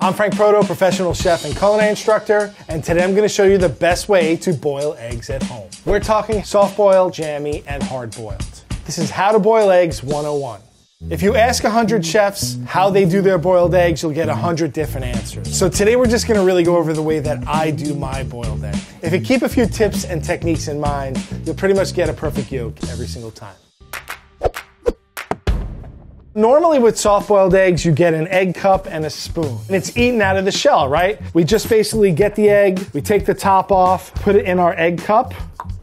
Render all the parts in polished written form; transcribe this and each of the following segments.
I'm Frank Proto, professional chef and culinary instructor, and today I'm going to show you the best way to boil eggs at home. We're talking soft-boiled, jammy, and hard-boiled. This is How to Boil Eggs 101. If you ask 100 chefs how they do their boiled eggs, you'll get 100 different answers. So today we're just going to really go over the way that I do my boiled egg. If you keep a few tips and techniques in mind, you'll pretty much get a perfect yolk every single time. Normally with soft-boiled eggs, you get an egg cup and a spoon. And it's eaten out of the shell, right? We just basically get the egg, we take the top off, put it in our egg cup,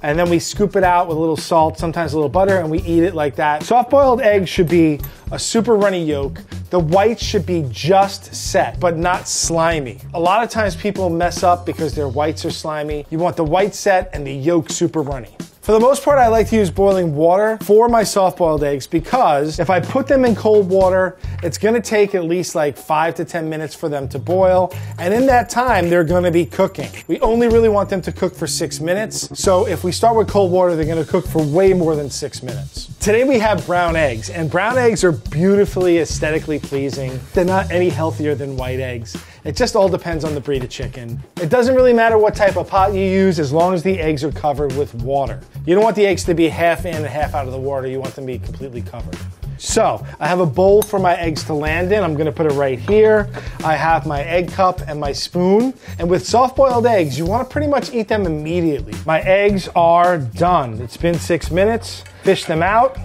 and then we scoop it out with a little salt, sometimes a little butter, and we eat it like that. Soft-boiled eggs should be a super runny yolk. The whites should be just set, but not slimy. A lot of times people mess up because their whites are slimy. You want the white set and the yolk super runny. For the most part, I like to use boiling water for my soft-boiled eggs because if I put them in cold water, it's gonna take at least like 5 to 10 minutes for them to boil. And in that time, they're gonna be cooking. We only really want them to cook for 6 minutes. So if we start with cold water, they're gonna cook for way more than 6 minutes. Today we have brown eggs, and brown eggs are beautifully aesthetically pleasing. They're not any healthier than white eggs. It just all depends on the breed of chicken. It doesn't really matter what type of pot you use as long as the eggs are covered with water. You don't want the eggs to be half in and half out of the water. You want them to be completely covered. So I have a bowl for my eggs to land in. I'm gonna put it right here. I have my egg cup and my spoon. And with soft-boiled eggs, you wanna pretty much eat them immediately. My eggs are done. It's been 6 minutes. Fish them out.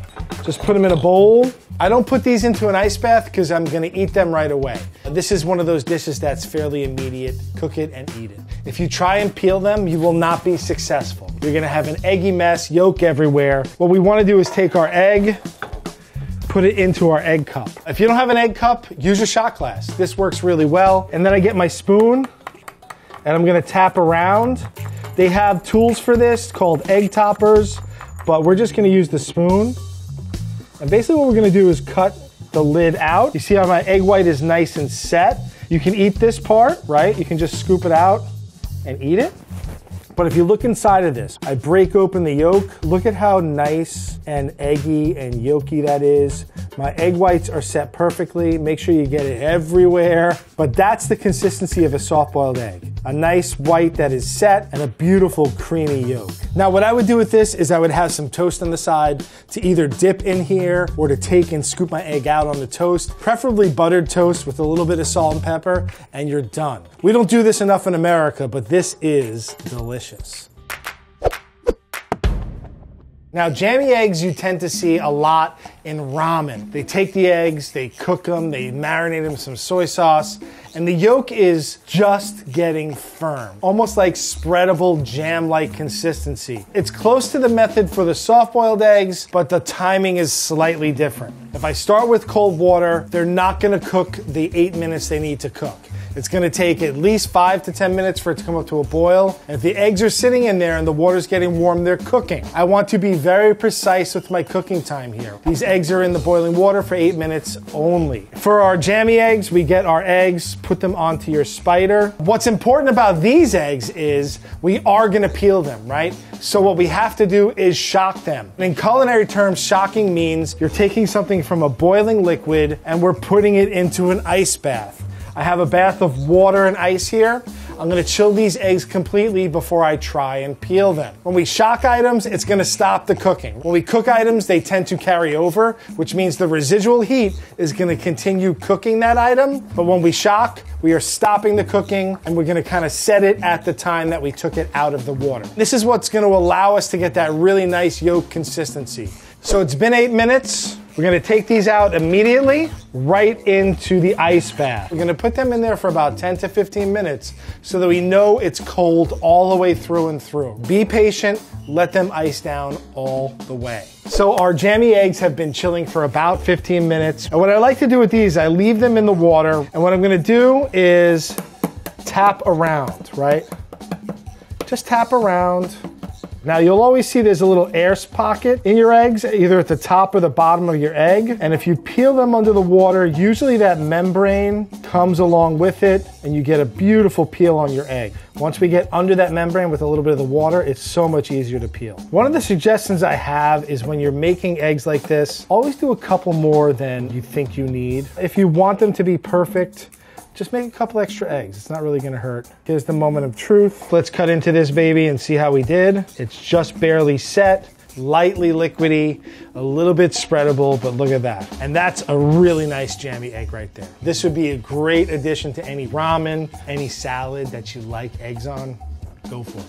Just put them in a bowl. I don't put these into an ice bath because I'm gonna eat them right away. This is one of those dishes that's fairly immediate. Cook it and eat it. If you try and peel them, you will not be successful. You're gonna have an eggy mess, yolk everywhere. What we wanna do is take our egg, put it into our egg cup. If you don't have an egg cup, use a shot glass. This works really well. And then I get my spoon and I'm gonna tap around. They have tools for this called egg toppers, but we're just gonna use the spoon. And basically what we're gonna do is cut the lid out. You see how my egg white is nice and set? You can eat this part, right? You can just scoop it out and eat it. But if you look inside of this, I break open the yolk. Look at how nice and eggy and yolky that is. My egg whites are set perfectly. Make sure you get it everywhere. But that's the consistency of a soft-boiled egg. A nice white that is set and a beautiful creamy yolk. Now what I would do with this is I would have some toast on the side to either dip in here or to take and scoop my egg out on the toast, preferably buttered toast with a little bit of salt and pepper, and you're done. We don't do this enough in America, but this is delicious. Now, jammy eggs you tend to see a lot in ramen. They take the eggs, they cook them, they marinate them with some soy sauce, and the yolk is just getting firm, almost like spreadable jam-like consistency. It's close to the method for the soft-boiled eggs, but the timing is slightly different. If I start with cold water, they're not gonna cook the 8 minutes they need to cook. It's gonna take at least 5 to 10 minutes for it to come up to a boil. And if the eggs are sitting in there and the water's getting warm, they're cooking. I want to be very precise with my cooking time here. These eggs are in the boiling water for 8 minutes only. For our jammy eggs, we get our eggs, put them onto your spider. What's important about these eggs is we are gonna peel them, right? So what we have to do is shock them. And in culinary terms, shocking means you're taking something from a boiling liquid and we're putting it into an ice bath. I have a bath of water and ice here. I'm gonna chill these eggs completely before I try and peel them. When we shock items, it's gonna stop the cooking. When we cook items, they tend to carry over, which means the residual heat is gonna continue cooking that item. But when we shock, we are stopping the cooking and we're gonna kind of set it at the time that we took it out of the water. This is what's gonna allow us to get that really nice yolk consistency. So it's been 8 minutes. We're gonna take these out immediately, right into the ice bath. We're gonna put them in there for about 10 to 15 minutes so that we know it's cold all the way through and through. Be patient, let them ice down all the way. So our jammy eggs have been chilling for about 15 minutes. And what I like to do with these, I leave them in the water. And what I'm gonna do is tap around, right? Just tap around. Now you'll always see there's a little air pocket in your eggs, either at the top or the bottom of your egg. And if you peel them under the water, usually that membrane comes along with it and you get a beautiful peel on your egg. Once we get under that membrane with a little bit of the water, it's so much easier to peel. One of the suggestions I have is when you're making eggs like this, always do a couple more than you think you need. If you want them to be perfect, just make a couple extra eggs. It's not really gonna hurt. Here's the moment of truth. Let's cut into this baby and see how we did. It's just barely set, lightly liquidy, a little bit spreadable, but look at that. And that's a really nice jammy egg right there. This would be a great addition to any ramen, any salad that you like eggs on. Go for it.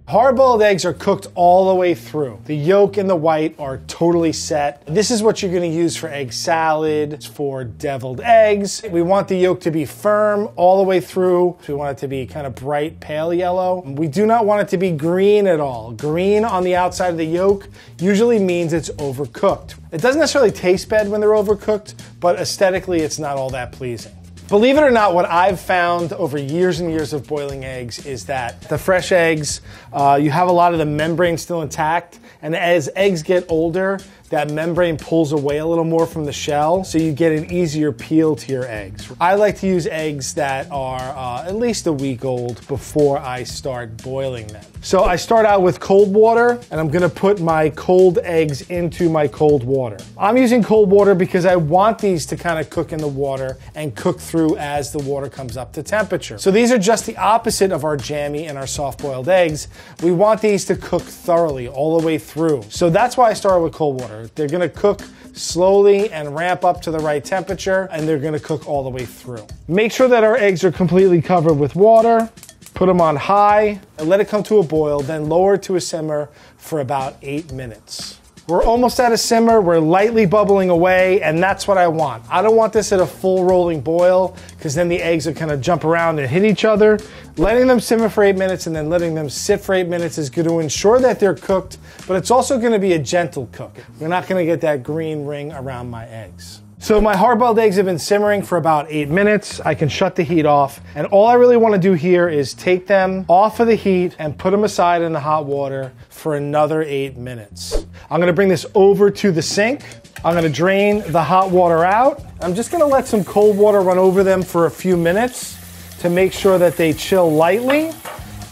Hard-boiled eggs are cooked all the way through. The yolk and the white are totally set. This is what you're gonna use for egg salad, for deviled eggs. We want the yolk to be firm all the way through. We want it to be kind of bright, pale yellow. We do not want it to be green at all. Green on the outside of the yolk usually means it's overcooked. It doesn't necessarily taste bad when they're overcooked, but aesthetically it's not all that pleasing. Believe it or not, what I've found over years and years of boiling eggs is that the fresh eggs, you have a lot of the membrane still intact, and as eggs get older, that membrane pulls away a little more from the shell, so you get an easier peel to your eggs. I like to use eggs that are at least a week old before I start boiling them. So I start out with cold water, and I'm gonna put my cold eggs into my cold water. I'm using cold water because I want these to kind of cook in the water and cook through as the water comes up to temperature. So these are just the opposite of our jammy and our soft-boiled eggs. We want these to cook thoroughly all the way through. So that's why I started with cold water. They're gonna cook slowly and ramp up to the right temperature, and they're gonna cook all the way through. Make sure that our eggs are completely covered with water. Put them on high and let it come to a boil, then lower it to a simmer for about 8 minutes. We're almost at a simmer, we're lightly bubbling away, and that's what I want. I don't want this at a full rolling boil, because then the eggs are gonna jump around and hit each other. Letting them simmer for 8 minutes and then letting them sit for 8 minutes is gonna ensure that they're cooked, but it's also gonna be a gentle cook. We're not gonna get that green ring around my eggs. So my hard-boiled eggs have been simmering for about 8 minutes. I can shut the heat off. And all I really want to do here is take them off of the heat and put them aside in the hot water for another 8 minutes. I'm going to bring this over to the sink. I'm going to drain the hot water out. I'm just going to let some cold water run over them for a few minutes to make sure that they chill lightly,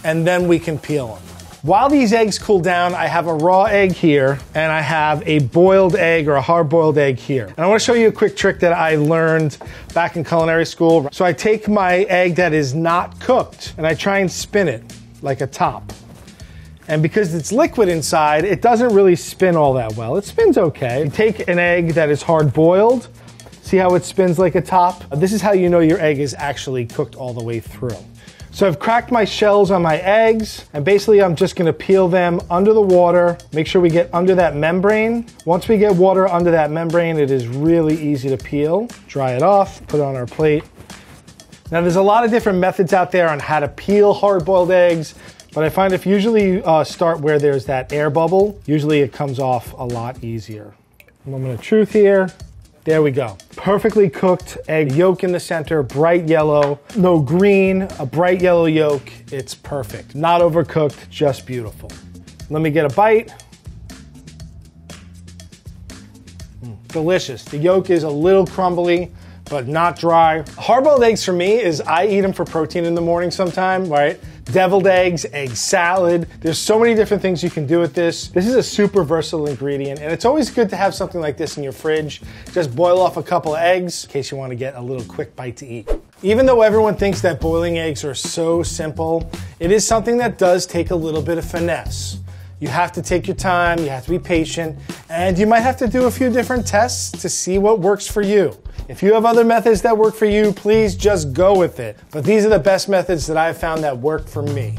and then we can peel them. While these eggs cool down, I have a raw egg here, and I have a boiled egg or a hard-boiled egg here. And I want to show you a quick trick that I learned back in culinary school. So I take my egg that is not cooked, and I try and spin it like a top. And because it's liquid inside, it doesn't really spin all that well. It spins okay. You take an egg that is hard-boiled, see how it spins like a top? This is how you know your egg is actually cooked all the way through. So I've cracked my shells on my eggs, and basically I'm just gonna peel them under the water, make sure we get under that membrane. Once we get water under that membrane, it is really easy to peel. Dry it off, put it on our plate. Now there's a lot of different methods out there on how to peel hard-boiled eggs, but I find if you usually start where there's that air bubble, usually it comes off a lot easier. Moment of truth here. There we go. Perfectly cooked egg yolk in the center, bright yellow, no green, a bright yellow yolk. It's perfect. Not overcooked, just beautiful. Let me get a bite. Delicious. The yolk is a little crumbly, but not dry. Hard-boiled eggs for me is I eat them for protein in the morning sometime, right? Deviled eggs, egg salad. There's so many different things you can do with this. This is a super versatile ingredient, and it's always good to have something like this in your fridge. Just boil off a couple of eggs in case you want to get a little quick bite to eat. Even though everyone thinks that boiling eggs are so simple, it is something that does take a little bit of finesse. You have to take your time, you have to be patient, and you might have to do a few different tests to see what works for you. If you have other methods that work for you, please just go with it. But these are the best methods that I've found that work for me.